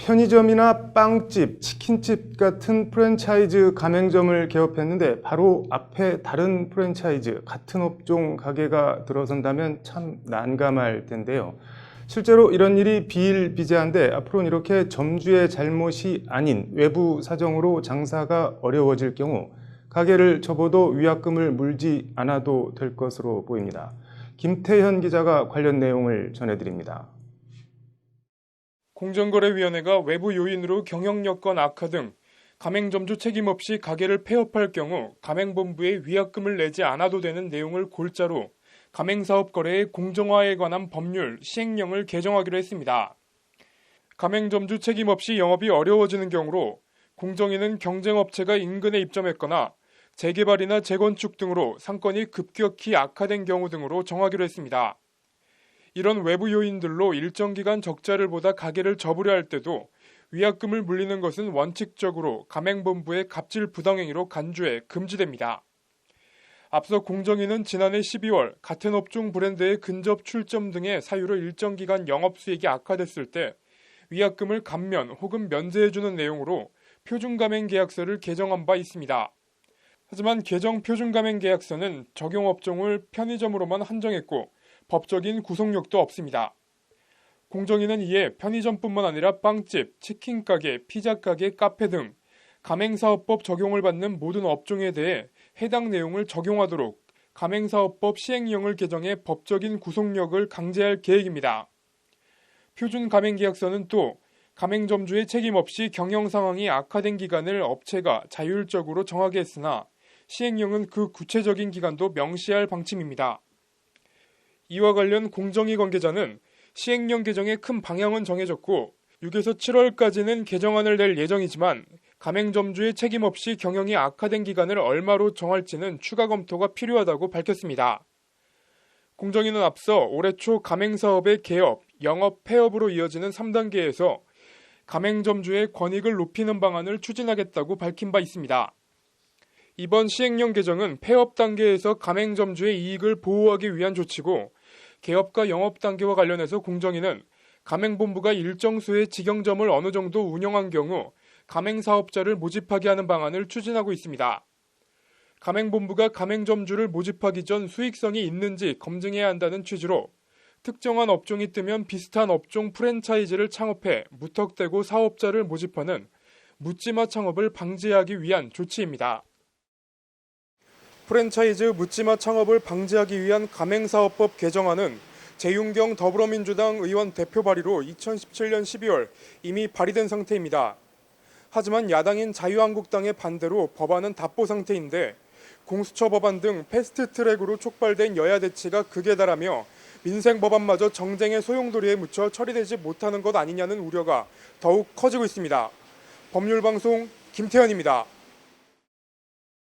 편의점이나 빵집, 치킨집 같은 프랜차이즈 가맹점을 개업했는데 바로 앞에 다른 프랜차이즈, 같은 업종 가게가 들어선다면 참 난감할 텐데요. 실제로 이런 일이 비일비재한데 앞으로는 이렇게 점주의 잘못이 아닌 외부 사정으로 장사가 어려워질 경우 가게를 접어도 위약금을 물지 않아도 될 것으로 보입니다. 김태현 기자가 관련 내용을 전해드립니다. 공정거래위원회가 외부 요인으로 경영 여건 악화 등 가맹점주 책임 없이 가게를 폐업할 경우 가맹본부에 위약금을 내지 않아도 되는 내용을 골자로 가맹사업거래의 공정화에 관한 법률 시행령을 개정하기로 했습니다. 가맹점주 책임 없이 영업이 어려워지는 경우로 공정위는 경쟁업체가 인근에 입점했거나 재개발이나 재건축 등으로 상권이 급격히 악화된 경우 등으로 정하기로 했습니다. 이런 외부 요인들로 일정 기간 적자를 보다 가게를 접으려 할 때도 위약금을 물리는 것은 원칙적으로 가맹본부의 갑질 부당행위로 간주해 금지됩니다. 앞서 공정위는 지난해 12월 같은 업종 브랜드의 근접 출점 등의 사유로 일정 기간 영업수익이 악화됐을 때 위약금을 감면 혹은 면제해주는 내용으로 표준가맹계약서를 개정한 바 있습니다. 하지만 개정 표준가맹계약서는 적용 업종을 편의점으로만 한정했고 법적인 구속력도 없습니다. 공정위는 이에 편의점뿐만 아니라 빵집, 치킨가게, 피자가게, 카페 등 가맹사업법 적용을 받는 모든 업종에 대해 해당 내용을 적용하도록 가맹사업법 시행령을 개정해 법적인 구속력을 강제할 계획입니다. 표준가맹계약서는 또 가맹점주의 책임 없이 경영 상황이 악화된 기간을 업체가 자율적으로 정하게 했으나 시행령은 그 구체적인 기간도 명시할 방침입니다. 이와 관련 공정위 관계자는 시행령 개정의 큰 방향은 정해졌고 6에서 7월까지는 개정안을 낼 예정이지만 가맹점주의 책임 없이 경영이 악화된 기간을 얼마로 정할지는 추가 검토가 필요하다고 밝혔습니다. 공정위는 앞서 올해 초 가맹사업의 개업, 영업, 폐업으로 이어지는 3단계에서 가맹점주의 권익을 높이는 방안을 추진하겠다고 밝힌 바 있습니다. 이번 시행령 개정은 폐업 단계에서 가맹점주의 이익을 보호하기 위한 조치고 개업과 영업 단계와 관련해서 공정위는 가맹본부가 일정 수의 직영점을 어느 정도 운영한 경우 가맹사업자를 모집하게 하는 방안을 추진하고 있습니다. 가맹본부가 가맹점주를 모집하기 전 수익성이 있는지 검증해야 한다는 취지로 특정한 업종이 뜨면 비슷한 업종 프랜차이즈를 창업해 무턱대고 사업자를 모집하는 묻지마 창업을 방지하기 위한 조치입니다. 프랜차이즈 묻지마 창업을 방지하기 위한 가맹사업법 개정안은 재윤경 더불어민주당 의원 대표 발의로 2017년 12월 이미 발의된 상태입니다. 하지만 야당인 자유한국당의 반대로 법안은 답보 상태인데 공수처 법안 등 패스트트랙으로 촉발된 여야 대치가 극에 달하며 민생 법안마저 정쟁의 소용돌이에 묻혀 처리되지 못하는 것 아니냐는 우려가 더욱 커지고 있습니다. 법률방송 김태현입니다.